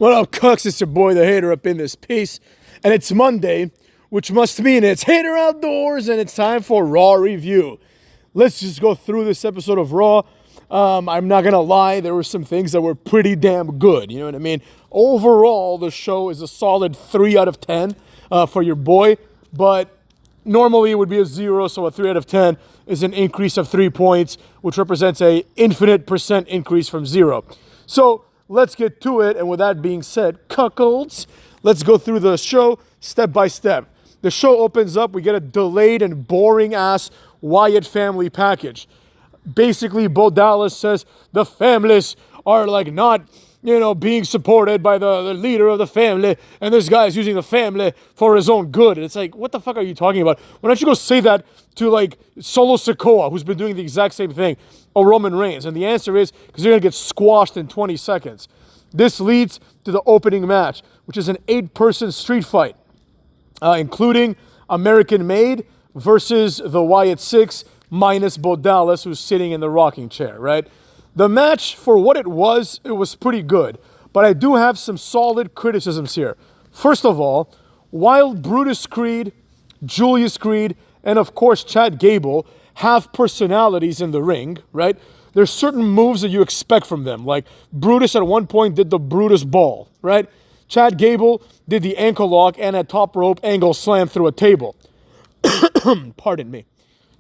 What up, Cucks? It's your boy, the Hater, up in this piece. And it's Monday, which must mean it's Hater Outdoors, and it's time for Raw Review. Let's just go through this episode of Raw. I'm not going to lie, there were some things that were pretty damn good. You know what I mean? Overall, the show is a solid 3 out of 10 for your boy. But normally it would be a 0, so a 3 out of 10 is an increase of 3 points, which represents a infinite % increase from 0. So let's get to it, and with that being said, cuckolds, let's go through the show step by step. The show opens up, we get a delayed and boring-ass Wyatt family package. Basically, Bo Dallas says the families are like not, being supported by the leader of the family, and this guy's using the family for his own good. And it's like, what the fuck are you talking about? Why don't you go say that to, like, Solo Sikoa, who's been doing the exact same thing, or Roman Reigns? And the answer is, because you're going to get squashed in 20 seconds. This leads to the opening match, which is an 8-person street fight, including American Made versus the Wyatt Six, minus Bo Dallas, who's sitting in the rocking chair, right? The match, for what it was pretty good. But I do have some solid criticisms here. First of all, while Brutus Creed, Julius Creed, and of course Chad Gable have personalities in the ring, right? There's certain moves that you expect from them. Like Brutus at one point did the Brutus Ball, right? Chad Gable did the ankle lock and a top rope angle slam through a table. Pardon me.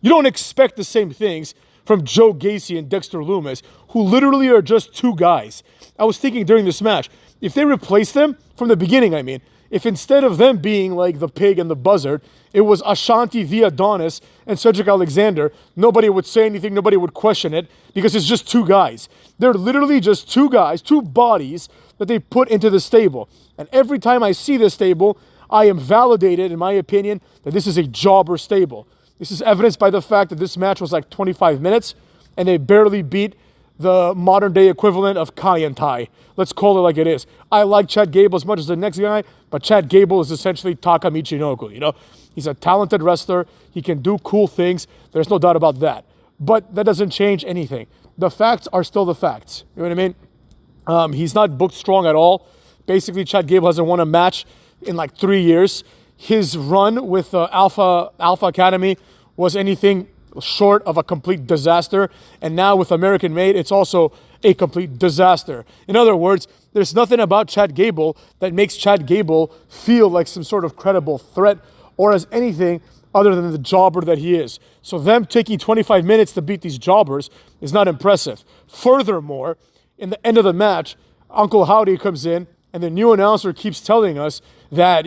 You don't expect the same things from Joe Gacy and Dexter Lumis, who literally are just two guys. I was thinking during this match, if they replaced them, from the beginning I mean, if instead of them being like the pig and the buzzard, it was Ashanti the Adonis and Cedric Alexander, nobody would say anything, nobody would question it, because it's just two guys. They're literally just two guys, two bodies that they put into the stable. And every time I see this stable, I am validated, in my opinion, that this is a jobber stable. This is evidenced by the fact that this match was like 25 minutes, and they barely beat the modern-day equivalent of Kai and Tai. Let's call it like it is. I like Chad Gable as much as the next guy, but Chad Gable is essentially Taka Michinoku, He's a talented wrestler. He can do cool things. There's no doubt about that. But that doesn't change anything. The facts are still the facts. You know what I mean? He's not booked strong at all. Basically, Chad Gable hasn't won a match in like 3 years. His run with Alpha Academy was anything short of a complete disaster. And now with American Made, it's also a complete disaster. In other words, there's nothing about Chad Gable that makes Chad Gable feel like some sort of credible threat or as anything other than the jobber that he is. So them taking 25 minutes to beat these jobbers is not impressive. Furthermore, in the end of the match, Uncle Howdy comes in, and the new announcer keeps telling us that,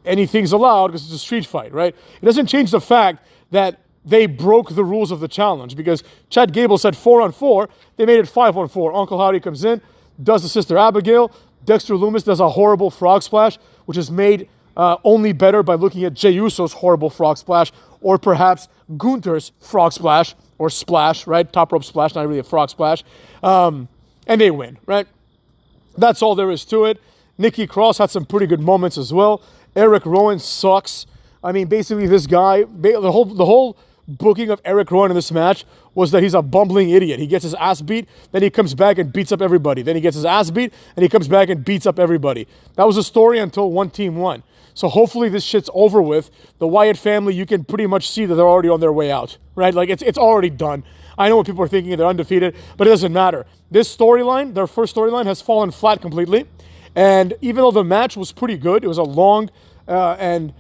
anything's allowed because it's a street fight, right? It doesn't change the fact that they broke the rules of the challenge, because Chad Gable said 4-on-4. They made it 5-on-4. Uncle Howdy comes in, does the Sister Abigail. Dexter Lumis does a horrible frog splash, which is made only better by looking at Jey Uso's horrible frog splash, or perhaps Gunther's frog splash, or splash, right? Top rope splash, not really a frog splash. And they win, right? That's all there is to it. Nikki Cross had some pretty good moments as well. Eric Rowan sucks. I mean, basically this guy, the whole booking of Eric Rowan in this match was that he's a bumbling idiot. He gets his ass beat, then he comes back and beats up everybody. Then he gets his ass beat, and he comes back and beats up everybody. That was the story until one team won. So hopefully this shit's over with. The Wyatt family, you can pretty much see that they're already on their way out, right? Like, it's already done. I know what people are thinking, they're undefeated, but it doesn't matter. This storyline, their first storyline, has fallen flat completely. And even though the match was pretty good, it was a long and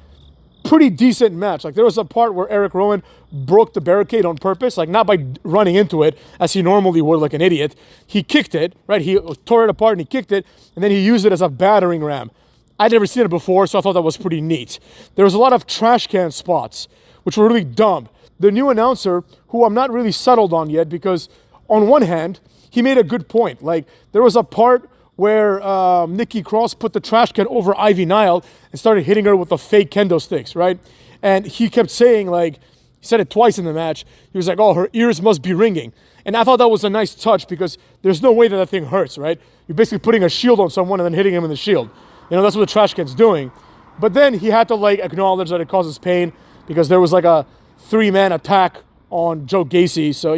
pretty decent match. Like, there was a part where Eric Rowan broke the barricade on purpose, like not by running into it as he normally would like an idiot. He kicked it, right? He tore it apart and he kicked it, and then he used it as a battering ram. I'd never seen it before, so I thought that was pretty neat. There was a lot of trash can spots, which were really dumb. The new announcer, who I'm not really settled on yet, because on one hand, he made a good point. Like, there was a part where Nikki Cross put the trash can over Ivy Nile and started hitting her with the fake kendo sticks, right? And he kept saying, like, he said it twice in the match. He was like, oh, her ears must be ringing. And I thought that was a nice touch, because there's no way that that thing hurts, right? You're basically putting a shield on someone and then hitting him in the shield. That's what the trash can's doing. But then he had to, like, acknowledge that it causes pain, because there was, like, a 3-man attack on Joe Gacy. So,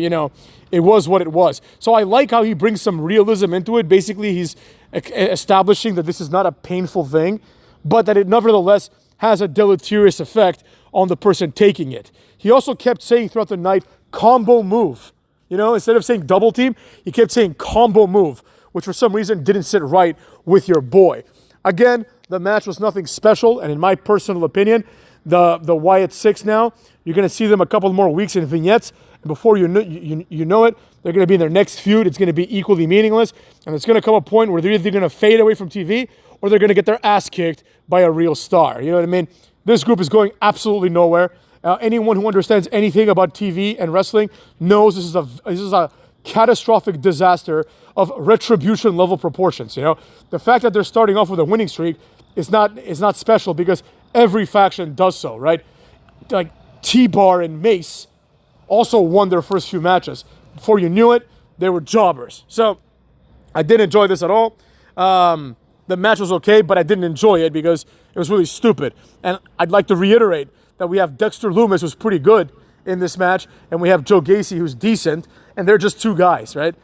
it was what it was. So I like how he brings some realism into it. Basically, he's establishing that this is not a painful thing, but that it nevertheless has a deleterious effect on the person taking it. He also kept saying throughout the night, combo move. Instead of saying double team, he kept saying combo move, which for some reason didn't sit right with your boy. Again, the match was nothing special, and in my personal opinion, the Wyatt Six now, you're going to see them a couple more weeks in vignettes, and before you know it, they're going to be in their next feud. It's going to be equally meaningless, and it's going to come a point where they're either going to fade away from TV or they're going to get their ass kicked by a real star. You know what I mean? This group is going absolutely nowhere. Anyone who understands anything about TV and wrestling knows this is a catastrophic disaster of retribution level proportions. The fact that they're starting off with a winning streak is not special because every faction does so, right? Like T-Bar and Mace also won their first few matches. Before you knew it, they were jobbers. So I didn't enjoy this at all. The match was okay, but I didn't enjoy it because it was really stupid. And I'd like to reiterate that we have Dexter Lumis, who's pretty good in this match, and we have Joe Gacy, who's decent, and they're just two guys, right?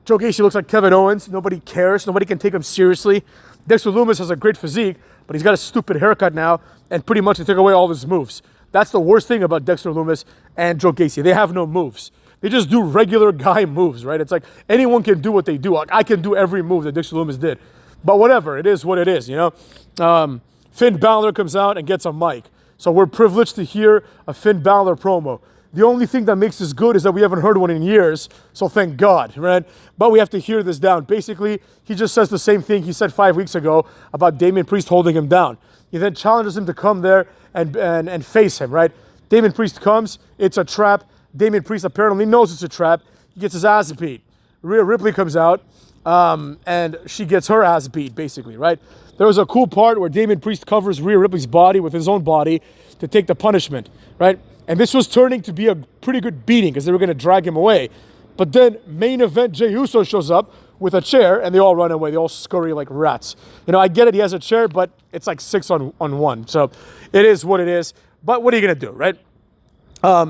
Joe Gacy looks like Kevin Owens. Nobody cares. Nobody can take him seriously. Dexter Lumis has a great physique, but he's got a stupid haircut now, and pretty much they took away all of his moves. That's the worst thing about Dexter Lumis and Joe Gacy. They have no moves. They just do regular guy moves, right? It's like anyone can do what they do. Like, I can do every move that Dexter Lumis did. But whatever, it is what it is, Finn Balor comes out and gets a mic. So we're privileged to hear a Finn Balor promo. The only thing that makes this good is that we haven't heard one in years, so thank God, right? But we have to hear this down. Basically, he just says the same thing he said 5 weeks ago about Damian Priest holding him down. He then challenges him to come there and face him, right? Damian Priest comes, it's a trap. Damian Priest apparently knows it's a trap. He gets his ass beat. Rhea Ripley comes out, and she gets her ass beat, basically, right? There was a cool part where Damian Priest covers Rhea Ripley's body with his own body to take the punishment, right? And this was turning to be a pretty good beating because they were going to drag him away. But then main event Jey Uso shows up with a chair, and they all run away. They all scurry like rats. I get it, he has a chair, but it's like 6 on 1. So it is what it is. But what are you going to do, right?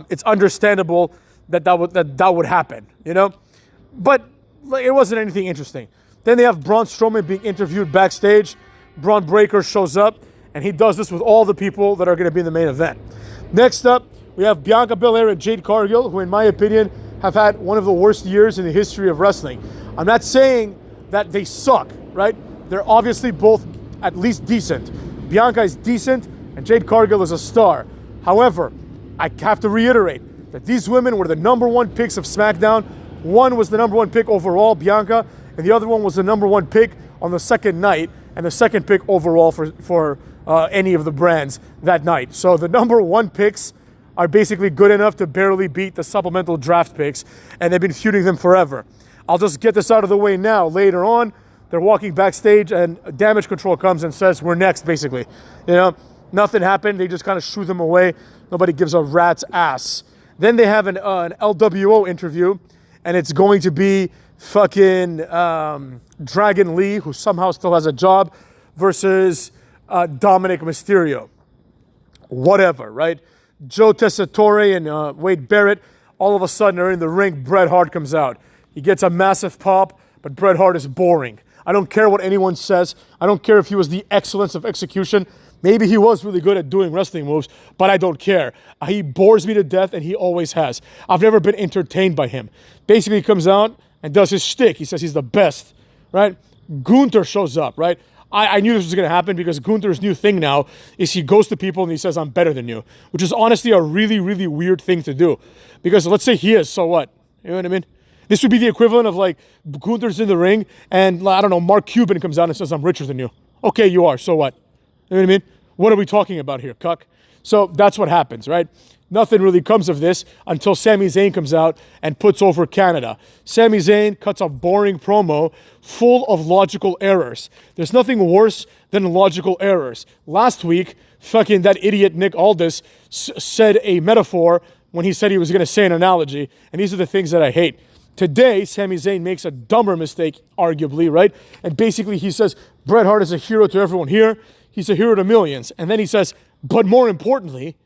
It's understandable that would happen, But it wasn't anything interesting. Then they have Braun Strowman being interviewed backstage. Braun Breaker shows up, and he does this with all the people that are going to be in the main event. Next up, we have Bianca Belair and Jade Cargill, who in my opinion have had one of the worst years in the history of wrestling. I'm not saying that they suck, right? They're obviously both at least decent. Bianca is decent, and Jade Cargill is a star. However, I have to reiterate that these women were the number one picks of SmackDown. One was the number one pick overall, Bianca, and the other one was the number one pick on the second night, and the second pick overall for any of the brands that night. So the number one picks are basically good enough to barely beat the supplemental draft picks, and they've been feuding them forever. I'll just get this out of the way now. Later on, they're walking backstage, and Damage Control comes and says, we're next, basically. Nothing happened. They just kind of shoo them away. Nobody gives a rat's ass. Then they have an LWO interview, and it's going to be fucking Dragon Lee, who somehow still has a job, versus Dominik Mysterio. Whatever, right? Joe Tessitore and Wade Barrett all of a sudden are in the ring. Bret Hart comes out. He gets a massive pop, but Bret Hart is boring. I don't care what anyone says. I don't care if he was the excellence of execution. Maybe he was really good at doing wrestling moves, but I don't care. He bores me to death, and he always has. I've never been entertained by him. Basically, he comes out and does his shtick. He says he's the best, right? Gunther shows up, right? I knew this was going to happen because Gunther's new thing now is he goes to people and he says, I'm better than you, which is honestly a really, really weird thing to do. Because let's say he is, so what? You know what I mean? This would be the equivalent of like Gunther's in the ring and, I don't know, Mark Cuban comes out and says, I'm richer than you. Okay, you are, so what? You know what I mean? What are we talking about here, cuck? So that's what happens, right? Nothing really comes of this until Sami Zayn comes out and puts over Canada. Sami Zayn cuts a boring promo full of logical errors. There's nothing worse than logical errors. Last week, fucking that idiot Nick Aldis said a metaphor when he said he was going to say an analogy, and these are the things that I hate. Today, Sami Zayn makes a dumber mistake, arguably, right? And basically he says, Bret Hart is a hero to everyone here. He's a hero to millions. And then he says, but more importantly,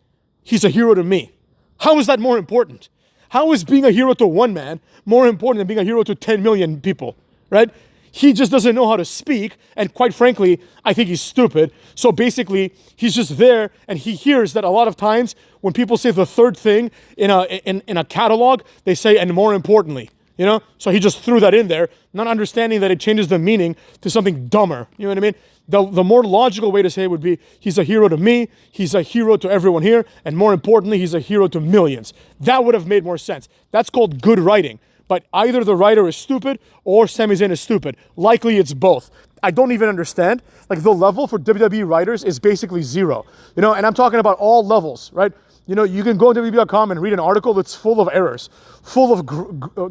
he's a hero to me. How is that more important? How is being a hero to one man more important than being a hero to 10 million people, right? He just doesn't know how to speak, and quite frankly, I think he's stupid. So basically, he's just there, and he hears that a lot of times when people say the third thing in a catalog, they say, and more importantly, you know? So he just threw that in there, not understanding that it changes the meaning to something dumber. You know what I mean? The more logical way to say it would be, he's a hero to me, he's a hero to everyone here, and more importantly, he's a hero to millions. That would have made more sense. That's called good writing. But either the writer is stupid or Sami Zayn is stupid. Likely it's both. I don't even understand. Like, the level for WWE writers is basically zero. You know, and I'm talking about all levels, right? You know, you can go on WWE.com and read an article that's full of errors, full of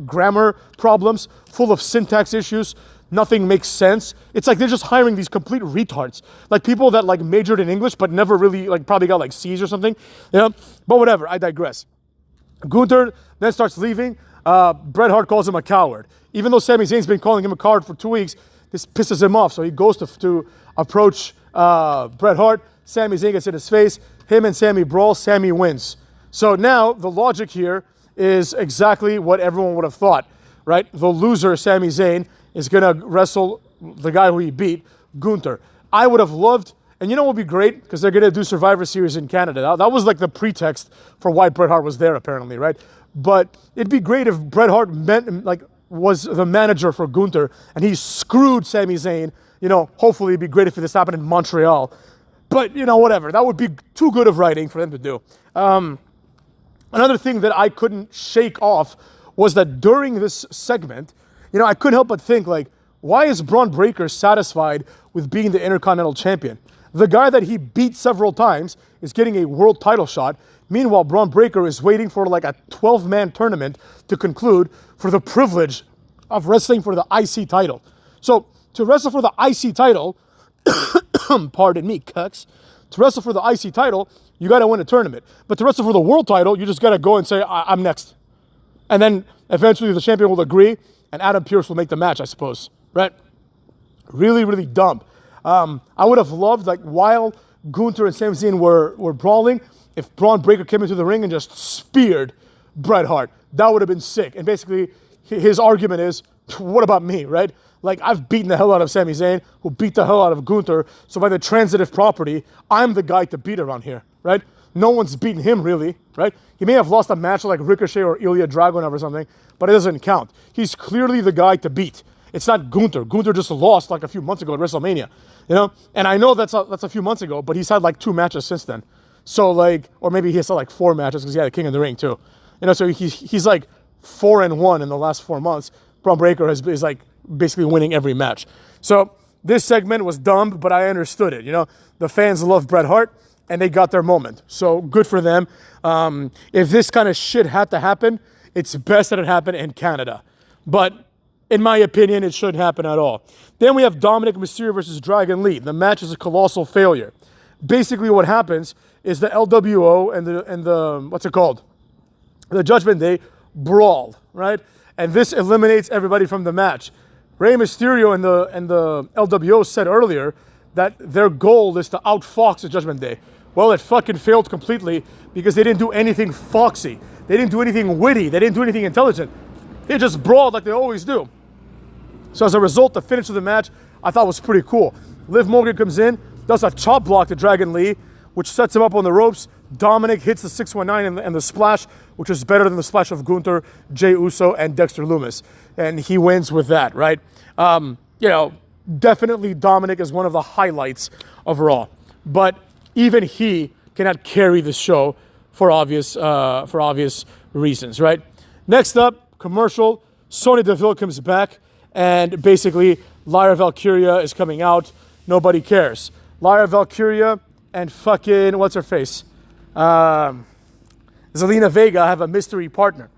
grammar problems, full of syntax issues. Nothing makes sense. It's like they're just hiring these complete retards. Like people that like majored in English but never really, like, probably got like C's or something. You know? But whatever, I digress. Gunther then starts leaving. Bret Hart calls him a coward. Even though Sami Zayn's been calling him a coward for 2 weeks, this pisses him off. So he goes to approach Bret Hart. Sami Zayn gets in his face. Him and Sami brawl. Sami wins. So now the logic here is exactly what everyone would have thought, right? The loser, Sami Zayn, is going to wrestle the guy who he beat, Gunther. I would have loved, and you know what would be great? Because they're going to do Survivor Series in Canada. That was like the pretext for why Bret Hart was there, apparently, right? But it'd be great if Bret Hart was the manager for Gunther and he screwed Sami Zayn. You know, hopefully it'd be great if this happened in Montreal. But, you know, whatever. That would be too good of writing for them to do. Another thing that I couldn't shake off was that during this segment, you know, I couldn't help but think, like, why is Braun Breaker satisfied with being the Intercontinental Champion? The guy that he beat several times is getting a world title shot. Meanwhile, Braun Breaker is waiting for like a 12-man tournament to conclude for the privilege of wrestling for the IC title. So to wrestle for the IC title, pardon me, cucks, to wrestle for the IC title, you got to win a tournament. But to wrestle for the world title, you just got to go and say, I'm next. And then eventually the champion will agree, and Adam Pearce will make the match, I suppose, right? Really, really dumb. I would have loved, like, while Gunther and Sami Zayn were brawling, if Braun Breaker came into the ring and just speared Bret Hart. That would have been sick. And basically, his argument is, what about me, right? Like, I've beaten the hell out of Sami Zayn, who beat the hell out of Gunther, so by the transitive property, I'm the guy to beat around here, right? No one's beaten him, really, right? He may have lost a match like Ricochet or Ilya Dragunov or something, but it doesn't count. He's clearly the guy to beat. It's not Gunther. Gunther just lost like a few months ago at WrestleMania, you know? And I know that's a few months ago, but he's had like 2 matches since then. So like, or maybe he has like 4 matches because he had a King of the Ring too. You know, so he's like 4-1 in the last 4 months. Braun Breaker is like basically winning every match. So this segment was dumb, but I understood it. You know, the fans love Bret Hart and they got their moment. So good for them. If this kind of shit had to happen, it's best that it happened in Canada. But in my opinion, it shouldn't happen at all. Then we have Dominik Mysterio versus Dragon Lee. The match is a colossal failure. Basically what happens is the LWO and the what's it called? The Judgment Day brawl, right? And this eliminates everybody from the match. Rey Mysterio and the LWO said earlier that their goal is to outfox the Judgment Day. Well, it fucking failed completely because they didn't do anything foxy. They didn't do anything witty. They didn't do anything intelligent. They just brawled like they always do. So as a result, the finish of the match I thought was pretty cool. Liv Morgan comes in, does a chop block to Dragon Lee, which sets him up on the ropes. Dominik hits the 619 and the splash, which is better than the splash of Gunther, Jey Uso, and Dexter Lumis. And he wins with that, right? You know, definitely Dominik is one of the highlights of Raw. But even he cannot carry the show for obvious reasons, right? Next up, commercial. Sonya Deville comes back, and basically Lyra Valkyria is coming out. Nobody cares. Lyra Valkyria and fucking, what's her face? Zelina Vega have a mystery partner.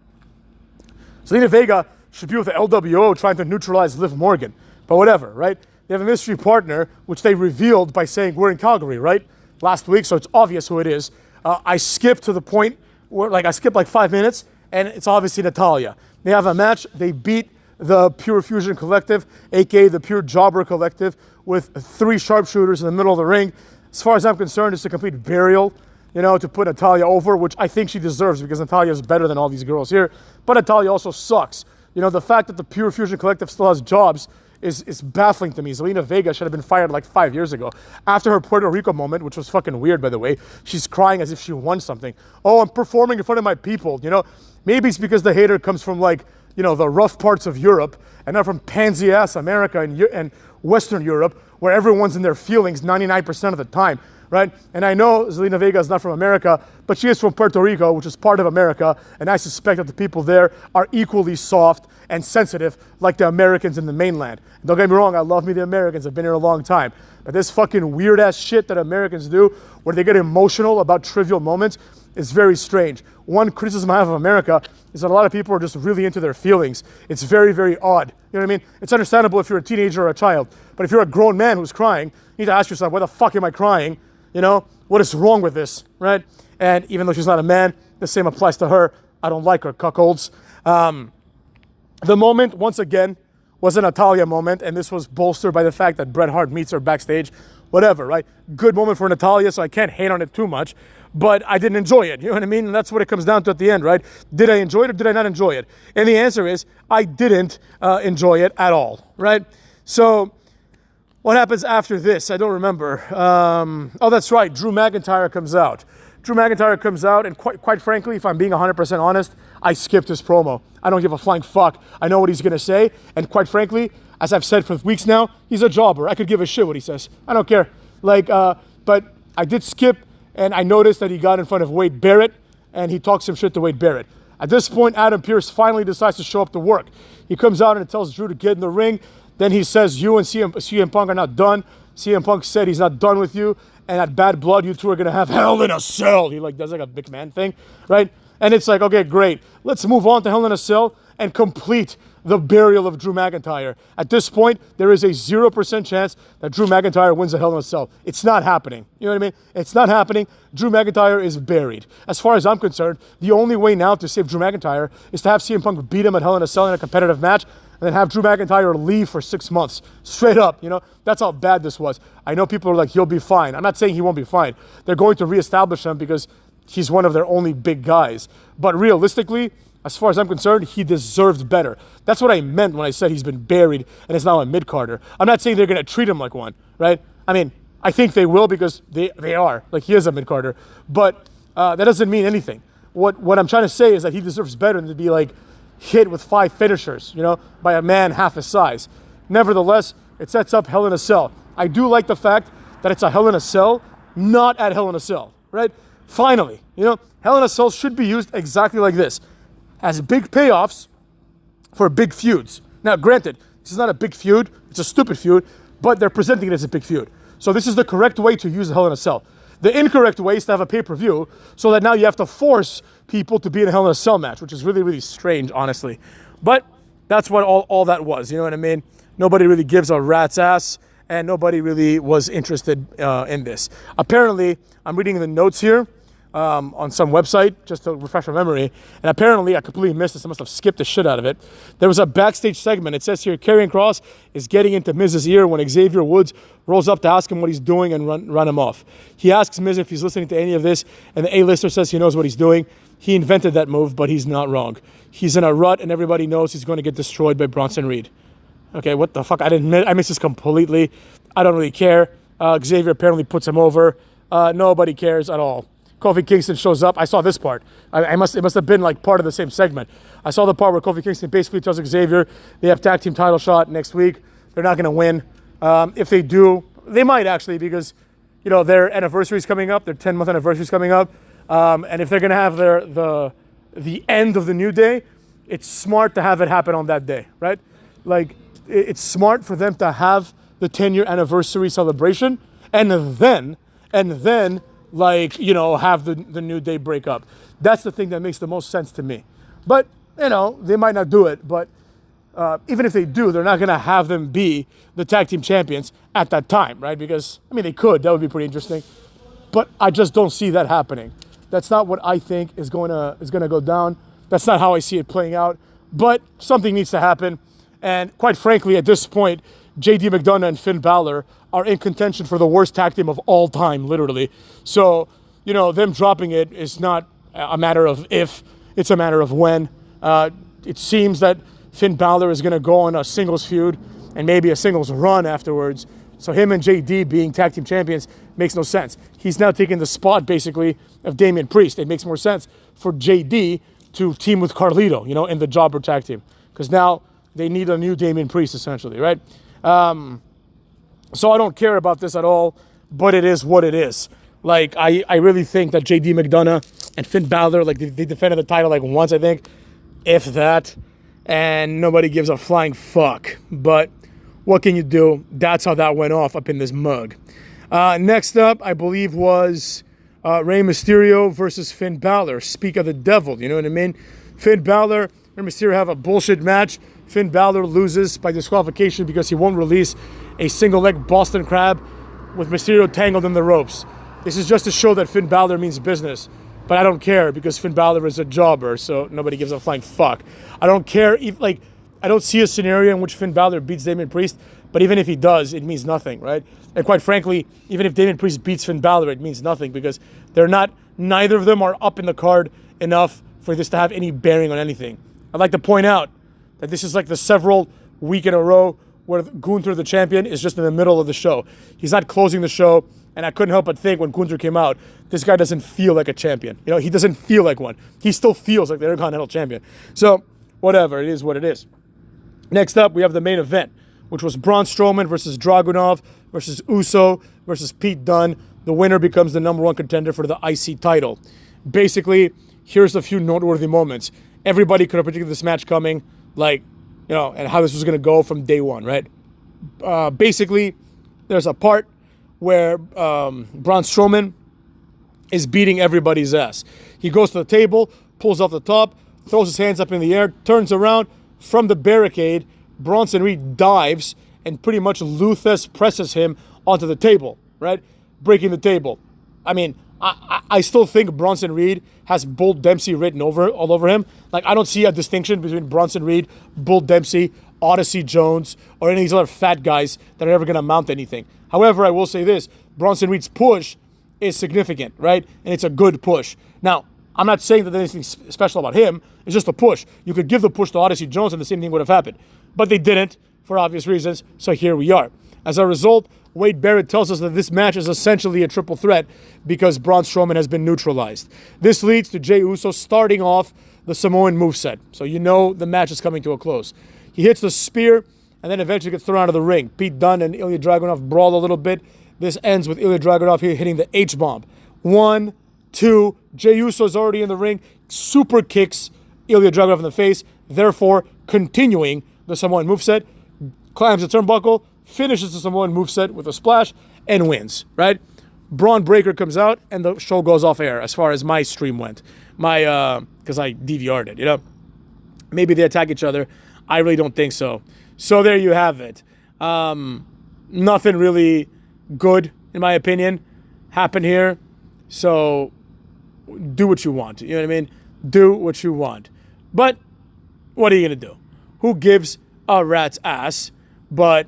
Zelina Vega should be with the LWO trying to neutralize Liv Morgan. But whatever, right? They have a mystery partner, which they revealed by saying, we're in Calgary, right? Last week, so it's obvious who it is. I skipped to the point where, I skipped 5 minutes, and it's obviously Natalya. They have a match. They beat the Pure Fusion Collective, aka the Pure Jobber Collective, with 3 sharpshooters in the middle of the ring. As far as I'm concerned, it's a complete burial, you know, to put Natalya over, which I think she deserves because Natalya is better than all these girls here. But Natalya also sucks. You know, the fact that the Pure Fusion Collective still has jobs is baffling to me. Zelina Vega should have been fired like 5 years ago. After her Puerto Rico moment, which was fucking weird, by the way, she's crying as if she won something. Oh, I'm performing in front of my people, you know? Maybe it's because the hater comes from like, you know, the rough parts of Europe and not from pansy-ass America and Western Europe, where everyone's in their feelings 99% of the time, right? And I know Zelina Vega is not from America, but she is from Puerto Rico, which is part of America, and I suspect that the people there are equally soft and sensitive like the Americans in the mainland. Don't get me wrong, I love me the Americans, I've been here a long time, but this fucking weird-ass shit that Americans do, where they get emotional about trivial moments, is very strange. One criticism I have of America is that a lot of people are just really into their feelings. It's very, very odd. You know what I mean? It's understandable if you're a teenager or a child, but if you're a grown man who's crying, you need to ask yourself, why the fuck am I crying? You know, what is wrong with this, right? And even though she's not a man, the same applies to her. I don't like her, cuckolds. The moment, once again, was a Natalya moment, and this was bolstered by the fact that Bret Hart meets her backstage. Whatever, right? Good moment for Natalya, so I can't hate on it too much, but I didn't enjoy it. You know what I mean? And that's what it comes down to at the end, right? Did I enjoy it or did I not enjoy it? And the answer is, I didn't enjoy it at all, right? So, what happens after this? I don't remember. Oh, that's right. Drew McIntyre comes out. Drew McIntyre comes out, and quite frankly, if I'm being 100% honest, I skipped his promo. I don't give a flying fuck. I know what he's going to say, and quite frankly, as I've said for weeks now, he's a jobber. I could give a shit what he says. I don't care. But I did skip, and I noticed that he got in front of Wade Barrett, and he talked some shit to Wade Barrett. At this point, Adam Pearce finally decides to show up to work. He comes out and tells Drew to get in the ring. Then he says, you and CM Punk are not done. CM Punk said he's not done with you, and at Bad Blood, you two are going to have Hell in a Cell. He does like a big man thing, right? And it's like, okay, great. Let's move on to Hell in a Cell and complete the burial of Drew McIntyre. At this point, there is a 0% chance that Drew McIntyre wins a Hell in a Cell. It's not happening. You know what I mean? It's not happening. Drew McIntyre is buried. As far as I'm concerned, the only way now to save Drew McIntyre is to have CM Punk beat him at Hell in a Cell in a competitive match, and then have Drew McIntyre leave for 6 months. Straight up, you know? That's how bad this was. I know people are like, he'll be fine. I'm not saying he won't be fine. They're going to reestablish him because he's one of their only big guys. But realistically, as far as I'm concerned, he deserved better. That's what I meant when I said he's been buried and is now a mid-carder. I'm not saying they're going to treat him like one, right? I mean, I think they will because they are. Like, he is a mid-carder. But that doesn't mean anything. What I'm trying to say is that he deserves better than to be, like, hit with 5 finishers, you know, by a man half his size. Nevertheless, it sets up Hell in a Cell. I do like the fact that it's a Hell in a Cell, not at Hell in a Cell, right? Finally, you know, Hell in a Cell should be used exactly like this. Has big payoffs for big feuds. Now, granted, this is not a big feud, it's a stupid feud, but they're presenting it as a big feud. So this is the correct way to use Hell in a Cell. The incorrect way is to have a pay-per-view, so that now you have to force people to be in a Hell in a Cell match, which is really, really strange, honestly. But that's what all that was, you know what I mean? Nobody really gives a rat's ass, and nobody really was interested in this. Apparently, I'm reading the notes here on some website, just to refresh my memory, and apparently I completely missed this. I must have skipped the shit out of it. There was a backstage segment. It says here, Karrion Kross is getting into Miz's ear when Xavier Woods rolls up to ask him what he's doing and run him off. He asks Miz if he's listening to any of this, and the A-lister says he knows what he's doing. He invented that move, but he's not wrong. He's in a rut, and everybody knows he's going to get destroyed by Bronson Reed. Okay, what the fuck? I missed this completely. I don't really care. Xavier apparently puts him over. Nobody cares at all. Kofi Kingston shows up. I saw this part. It must have been like part of the same segment. I saw the part where Kofi Kingston basically tells Xavier they have tag team title shot next week. They're not going to win. If they do, they might actually, because you know their anniversary is coming up. Their 10-month anniversary is coming up. And if they're going to have the end of the New Day, it's smart to have it happen on that day, right? Like, it's smart for them to have the 10-year anniversary celebration and then like, you know, have the New Day break up. That's the thing that makes the most sense to me. But, you know, they might not do it. But even if they do, they're not going to have them be the tag team champions at that time, right? Because, I mean, they could. That would be pretty interesting. But I just don't see that happening. That's not what I think is going to go down. That's not how I see it playing out. But something needs to happen. And quite frankly, at this point, JD McDonough and Finn Balor are in contention for the worst tag team of all time, literally. So, you know, them dropping it is not a matter of if, it's a matter of when. It seems that Finn Balor is going to go on a singles feud and maybe a singles run afterwards. So him and JD being tag team champions makes no sense. He's now taking the spot, basically, of Damian Priest. It makes more sense for JD to team with Carlito, in the Jobber tag team. Because now they need a new Damian Priest, essentially, right? So I don't care about this at all, but it is what it is. Like, I really think that JD McDonough and Finn Balor, like, they defended the title, like, once, I think, if that, and nobody gives a flying fuck. But what can you do? That's how that went off up in this mug. Next up, I believe, was Rey Mysterio versus Finn Balor. Speak of the devil, you know what I mean? Finn Balor and Mysterio have a bullshit match. Finn Balor loses by disqualification because he won't release a single-leg Boston Crab with Mysterio tangled in the ropes. This is just to show that Finn Balor means business. But I don't care because Finn Balor is a jobber, so nobody gives a flying fuck. I don't care if, I don't see a scenario in which Finn Balor beats Damian Priest, but even if he does, it means nothing, right? And quite frankly, even if Damian Priest beats Finn Balor, it means nothing because neither of them are up in the card enough for this to have any bearing on anything. I'd like to point out that this is like the several week in a row where Gunther, the champion, is just in the middle of the show. He's not closing the show, and I couldn't help but think when Gunther came out, this guy doesn't feel like a champion. He doesn't feel like one. He still feels like the Intercontinental Champion. So, whatever, it is what it is. Next up, we have the main event, which was Braun Strowman versus Dragunov versus Uso versus Pete Dunne. The winner becomes the number one contender for the IC title. Basically, here's a few noteworthy moments. Everybody could have predicted this match coming, and how this was going to go from day one, right? Basically, there's a part where Braun Strowman is beating everybody's ass. He goes to the table, pulls off the top, throws his hands up in the air, turns around from the barricade. Bronson Reed dives and pretty much Luthes presses him onto the table, right? Breaking the table. I mean, I still think Bronson Reed has Bull Dempsey written all over him. I don't see a distinction between Bronson Reed, Bull Dempsey, Odyssey Jones, or any of these other fat guys that are ever going to mount anything. However, I will say this. Bronson Reed's push is significant, right? And it's a good push. Now, I'm not saying that there's anything special about him. It's just a push. You could give the push to Odyssey Jones and the same thing would have happened. But they didn't, for obvious reasons, so here we are. As a result, Wade Barrett tells us that this match is essentially a triple threat because Braun Strowman has been neutralized. This leads to Jey Uso starting off the Samoan moveset. So the match is coming to a close. He hits the spear and then eventually gets thrown out of the ring. Pete Dunne and Ilya Dragunov brawl a little bit. This ends with Ilya Dragunov here hitting the H-bomb. 1, 2, Jey Uso is already in the ring, super kicks Ilya Dragunov in the face, therefore continuing the Samoan moveset, climbs the turnbuckle, finishes the Samoan moveset with a splash, and wins, right? Braun Breaker comes out, and the show goes off air as far as my stream went. Because I DVR'd it, Maybe they attack each other. I really don't think so. So there you have it. Nothing really good, in my opinion, happened here. So do what you want. You know what I mean? Do what you want. But what are you going to do? Who gives a rat's ass? But,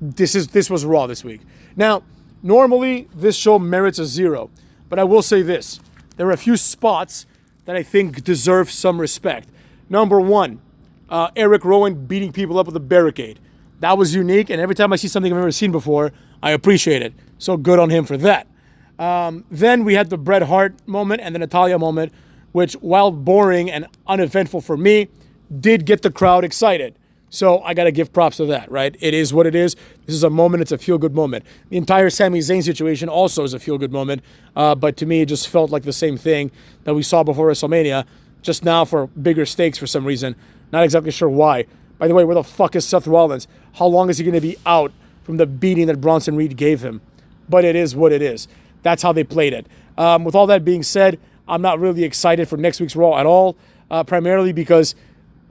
this was Raw this week. Now, normally this show merits a 0. But I will say this. There are a few spots that I think deserve some respect. Number 1, Eric Rowan beating people up with a barricade. That was unique, and every time I see something I've never seen before, I appreciate it. So good on him for that. Then we had the Bret Hart moment and the Natalya moment, which, while boring and uneventful for me, did get the crowd excited. So I got to give props to that, right? It is what it is. This is a moment. It's a feel-good moment. The entire Sami Zayn situation also is a feel-good moment. But to me, it just felt like the same thing that we saw before WrestleMania, just now for bigger stakes for some reason. Not exactly sure why. By the way, where the fuck is Seth Rollins? How long is he going to be out from the beating that Bronson Reed gave him? But it is what it is. That's how they played it. With all that being said, I'm not really excited for next week's Raw at all, primarily because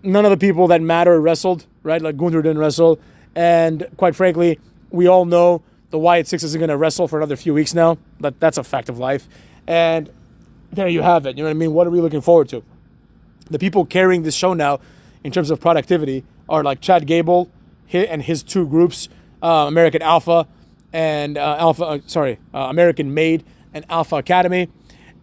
none of the people that matter wrestled, right? Like Gunther didn't wrestle. And quite frankly, we all know the Wyatt Six isn't going to wrestle for another few weeks now. That's a fact of life. And there you have it. You know what I mean? What are we looking forward to? The people carrying this show now in terms of productivity are like Chad Gable and his two groups, American Alpha and American Made and Alpha Academy.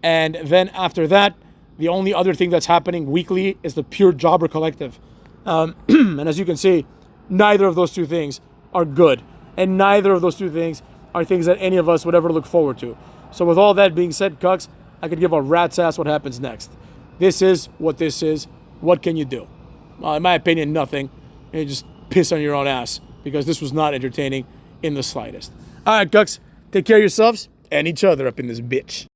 And then after that, the only other thing that's happening weekly is the Pure Jobber Collective. And as you can see, neither of those two things are good. And neither of those two things are things that any of us would ever look forward to. So with all that being said, Cucks, I could give a rat's ass what happens next. This is what this is. What can you do? In my opinion, nothing. You just piss on your own ass because this was not entertaining in the slightest. All right, Cucks, take care of yourselves and each other up in this bitch.